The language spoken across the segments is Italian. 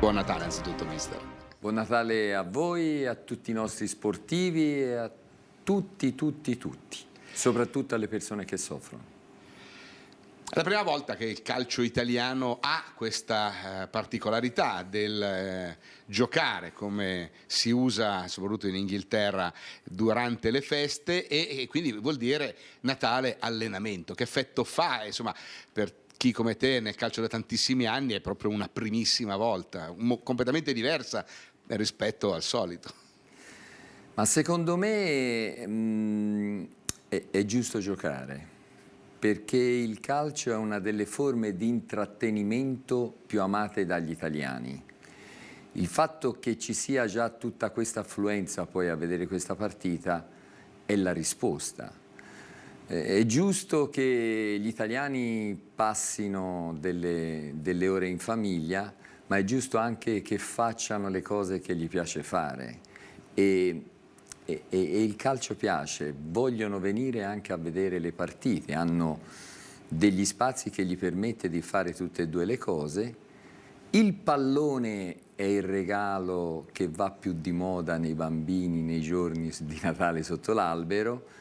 Buon Natale anzitutto, mister. Buon Natale a voi, a tutti i nostri sportivi e a tutti, soprattutto alle persone che soffrono. È la prima volta che il calcio italiano ha questa particolarità del giocare come si usa soprattutto in Inghilterra durante le feste e quindi vuol dire Natale allenamento. Che effetto fa? Insomma, per chi come te nel calcio da tantissimi anni è proprio una primissima volta, completamente diversa rispetto al solito. Ma secondo me è giusto giocare, perché il calcio è una delle forme di intrattenimento più amate dagli italiani. Il fatto che ci sia già tutta questa affluenza poi a vedere questa partita è la risposta. È giusto che gli italiani passino delle ore in famiglia, ma è giusto anche che facciano le cose che gli piace fare. E il calcio piace, vogliono venire anche a vedere le partite, hanno degli spazi che gli permette di fare tutte e due le cose. Il pallone è il regalo che va più di moda nei bambini nei giorni di Natale sotto l'albero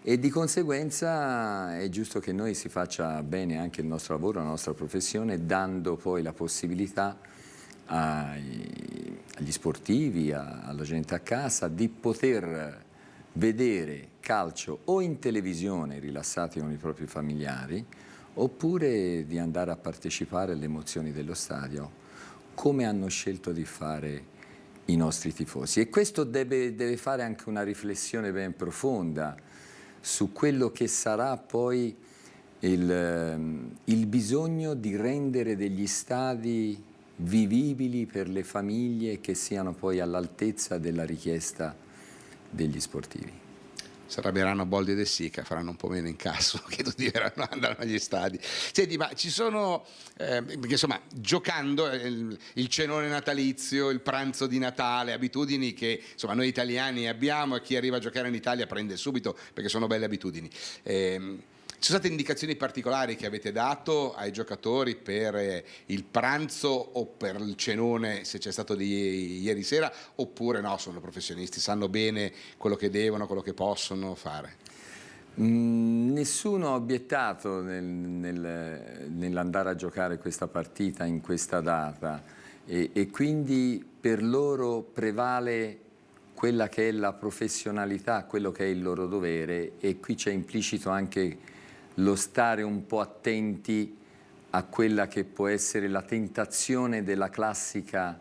e di conseguenza è giusto che noi si faccia bene anche il nostro lavoro, la nostra professione, dando poi la possibilità agli sportivi, alla gente a casa, di poter vedere calcio o in televisione rilassati con i propri familiari, oppure di andare a partecipare alle emozioni dello stadio, come hanno scelto di fare i nostri tifosi. E questo deve fare anche una riflessione ben profonda su quello che sarà poi il bisogno di rendere degli stadi vivibili per le famiglie che siano poi all'altezza della richiesta degli sportivi. Si arrabbieranno Boldi e De Sica, faranno un po' meno incasso che tutti andranno agli stadi. Senti, ma ci sono, perché insomma, giocando il cenone natalizio, il pranzo di Natale, abitudini che insomma noi italiani abbiamo e chi arriva a giocare in Italia prende subito perché sono belle abitudini. Ci sono state indicazioni particolari che avete dato ai giocatori per il pranzo o per il cenone, se c'è stato di ieri sera, oppure no, sono professionisti, sanno bene quello che devono, quello che possono fare? Nessuno ha obiettato nell'andare a giocare questa partita in questa data e quindi per loro prevale quella che è la professionalità, quello che è il loro dovere e qui c'è implicito anche lo stare un po' attenti a quella che può essere la tentazione della classica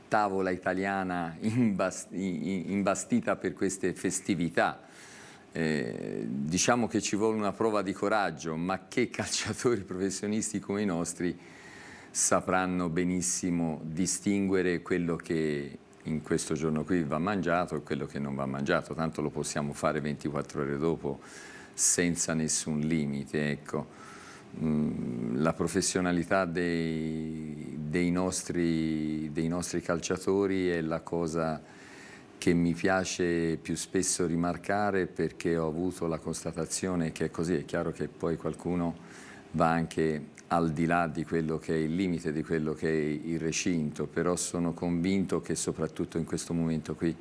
tavola italiana imbastita per queste festività. Diciamo che ci vuole una prova di coraggio, ma che calciatori professionisti come i nostri sapranno benissimo distinguere quello che in questo giorno qui va mangiato e quello che non va mangiato, tanto lo possiamo fare 24 ore dopo senza nessun limite, ecco. La professionalità dei nostri calciatori è la cosa che mi piace più spesso rimarcare perché ho avuto la constatazione che è così. È chiaro che poi qualcuno va anche al di là di quello che è il limite, di quello che è il recinto, però sono convinto che soprattutto in questo momento qui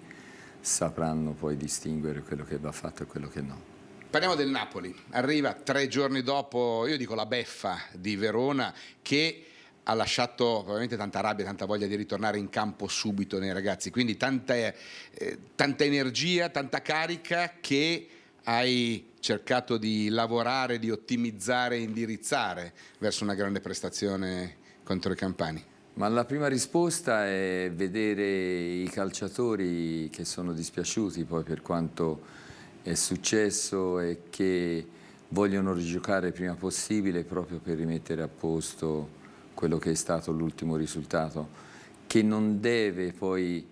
sapranno poi distinguere quello che va fatto e quello che no. Parliamo del Napoli, arriva 3 giorni dopo, io dico la beffa di Verona, che ha lasciato probabilmente tanta rabbia, tanta voglia di ritornare in campo subito nei ragazzi, quindi tanta energia, tanta carica che hai cercato di lavorare, di ottimizzare e indirizzare verso una grande prestazione contro i Campani. Ma la prima risposta è vedere i calciatori che sono dispiaciuti poi per quanto è successo e che vogliono rigiocare il prima possibile proprio per rimettere a posto quello che è stato l'ultimo risultato, che non deve poi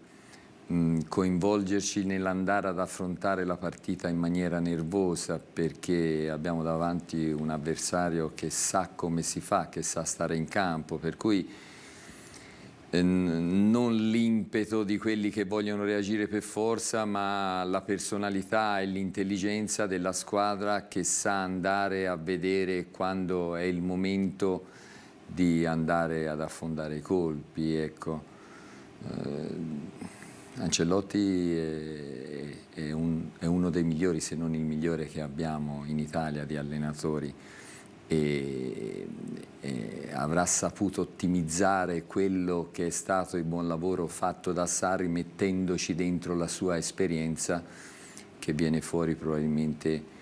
coinvolgerci nell'andare ad affrontare la partita in maniera nervosa perché abbiamo davanti un avversario che sa come si fa, che sa stare in campo, per cui non l'impeto di quelli che vogliono reagire per forza, ma la personalità e l'intelligenza della squadra che sa andare a vedere quando è il momento di andare ad affondare i colpi, ecco. Ancelotti è uno dei migliori, se non il migliore che abbiamo in Italia di allenatori, e avrà saputo ottimizzare quello che è stato il buon lavoro fatto da Sarri, mettendoci dentro la sua esperienza, che viene fuori probabilmente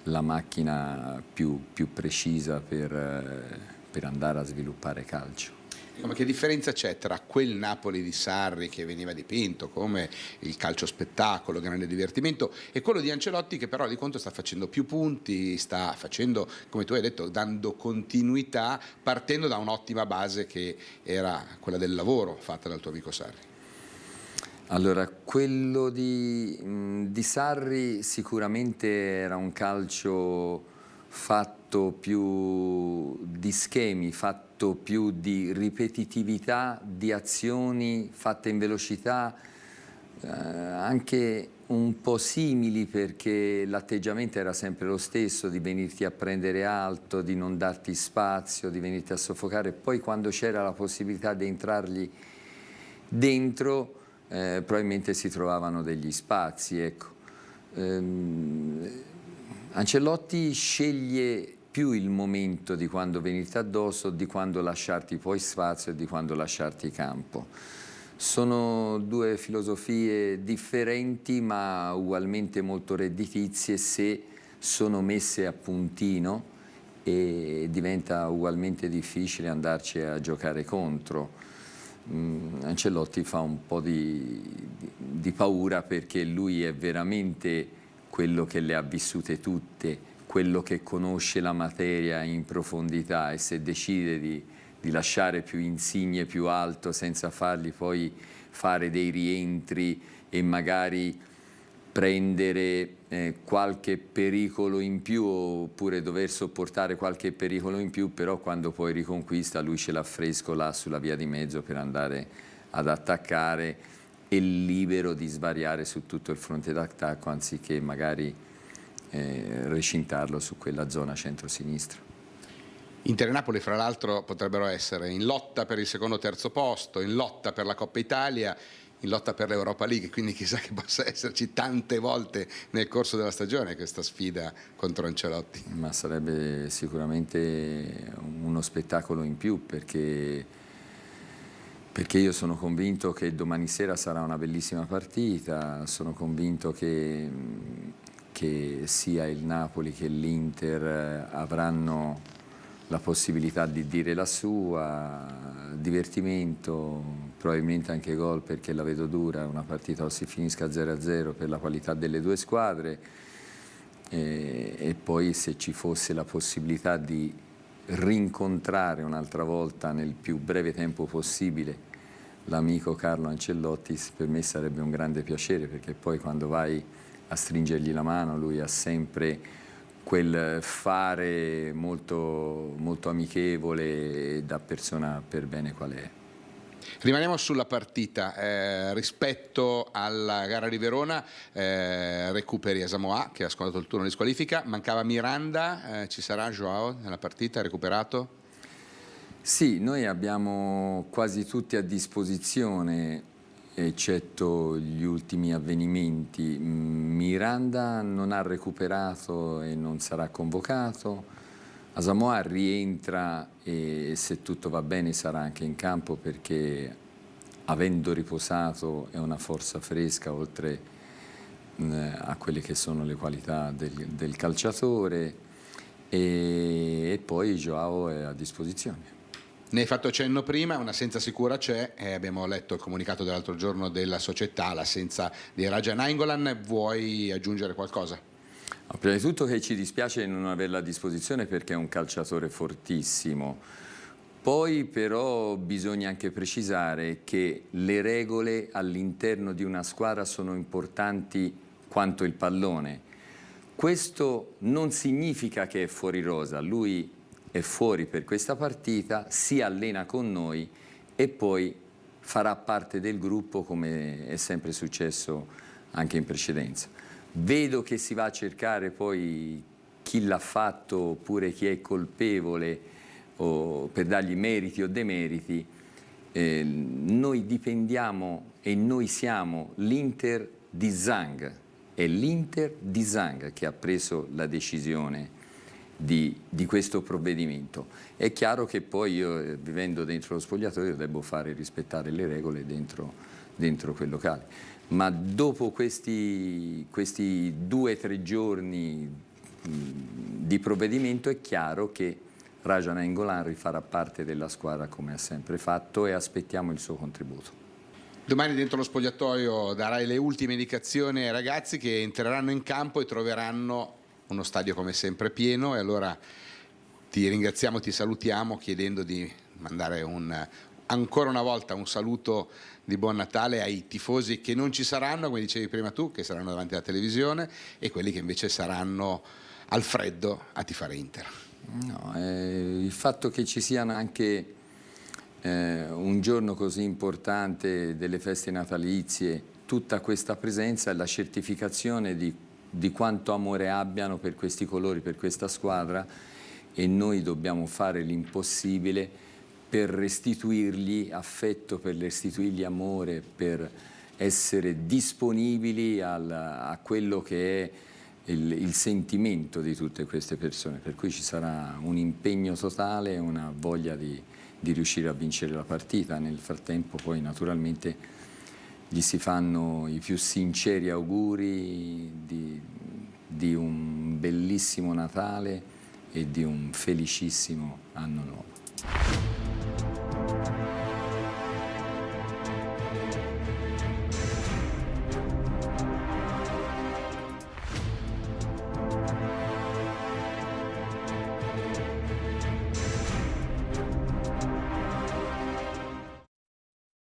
la macchina più precisa per andare a sviluppare calcio. Ma che differenza c'è tra quel Napoli di Sarri che veniva dipinto come il calcio spettacolo, grande divertimento, e quello di Ancelotti che però di conto sta facendo più punti, sta facendo, come tu hai detto, dando continuità, partendo da un'ottima base che era quella del lavoro fatta dal tuo amico Sarri? Allora, quello di Sarri sicuramente era un calcio fatto più di schemi, fatto più di ripetitività, di azioni fatte in velocità, anche un po' simili, perché l'atteggiamento era sempre lo stesso, di venirti a prendere alto, di non darti spazio, di venirti a soffocare. Poi quando c'era la possibilità di entrargli dentro, probabilmente si trovavano degli spazi, ecco. Ancelotti sceglie più il momento di quando venirti addosso, di quando lasciarti poi spazio e di quando lasciarti campo. Sono due filosofie differenti ma ugualmente molto redditizie se sono messe a puntino, e diventa ugualmente difficile andarci a giocare contro. Ancelotti fa un po' di paura, perché lui è veramente quello che le ha vissute tutte, quello che conosce la materia in profondità, e se decide di lasciare più Insigne più alto senza fargli poi fare dei rientri e magari prendere qualche pericolo in più, oppure dover sopportare qualche pericolo in più, però quando poi riconquista lui ce l'ha fresco là sulla via di mezzo per andare ad attaccare, e libero di svariare su tutto il fronte d'attacco anziché magari recintarlo su quella zona centro-sinistra. Inter e Napoli, fra l'altro, potrebbero essere in lotta per il secondo o terzo posto, in lotta per la Coppa Italia, in lotta per l'Europa League, quindi chissà che possa esserci tante volte nel corso della stagione questa sfida contro Ancelotti. Ma sarebbe sicuramente uno spettacolo in più, perché io sono convinto che domani sera sarà una bellissima partita, sono convinto che sia il Napoli che l'Inter avranno la possibilità di dire la sua, divertimento, probabilmente anche gol, perché la vedo dura, una partita o si finisca 0-0 per la qualità delle due squadre, e poi se ci fosse la possibilità di rincontrare un'altra volta nel più breve tempo possibile l'amico Carlo Ancelotti, per me sarebbe un grande piacere, perché poi quando vai a stringergli la mano lui ha sempre quel fare molto, molto amichevole, da persona per bene qual è. Rimaniamo sulla partita, rispetto alla gara di Verona, recuperi Asamoah che ha scontato il turno di squalifica, mancava Miranda, ci sarà Joao nella partita, recuperato? Sì, noi abbiamo quasi tutti a disposizione, eccetto gli ultimi avvenimenti. Miranda non ha recuperato e non sarà convocato. Asamoah rientra e, se tutto va bene, sarà anche in campo, perché avendo riposato è una forza fresca, oltre a quelle che sono le qualità del calciatore, e poi Joao è a disposizione. Ne hai fatto cenno prima, un'assenza sicura c'è, abbiamo letto il comunicato dell'altro giorno della società, l'assenza di Raja Nainggolan, vuoi aggiungere qualcosa? Prima di tutto che ci dispiace non averla a disposizione, perché è un calciatore fortissimo. Poi però bisogna anche precisare che le regole all'interno di una squadra sono importanti quanto il pallone. Questo non significa che è fuori rosa, lui è fuori per questa partita, si allena con noi e poi farà parte del gruppo, come è sempre successo anche in precedenza. Vedo che si va a cercare poi chi l'ha fatto, oppure chi è colpevole, o per dargli meriti o demeriti, noi dipendiamo e noi siamo l'Inter di Zhang, è l'Inter di Zhang che ha preso la decisione di questo provvedimento. È chiaro che poi io, vivendo dentro lo spogliatoio, devo fare rispettare le regole dentro quel locale. Ma dopo questi 2 o 3 giorni di provvedimento è chiaro che Raja Nainggolan rifarà parte della squadra come ha sempre fatto e aspettiamo il suo contributo. Domani dentro lo spogliatoio darai le ultime indicazioni ai ragazzi che entreranno in campo e troveranno uno stadio come sempre pieno, e allora ti ringraziamo, ti salutiamo chiedendo di mandare ancora una volta un saluto di buon Natale ai tifosi che non ci saranno, come dicevi prima tu, che saranno davanti alla televisione, e quelli che invece saranno al freddo a tifare Inter. No, il fatto che ci siano anche un giorno così importante delle feste natalizie, tutta questa presenza è la certificazione di quanto amore abbiano per questi colori, per questa squadra, e noi dobbiamo fare l'impossibile per restituirgli affetto, per restituirgli amore, per essere disponibili a quello che è il sentimento di tutte queste persone, per cui ci sarà un impegno totale, una voglia di riuscire a vincere la partita. Nel frattempo poi naturalmente gli si fanno i più sinceri auguri di un bellissimo Natale e di un felicissimo anno nuovo.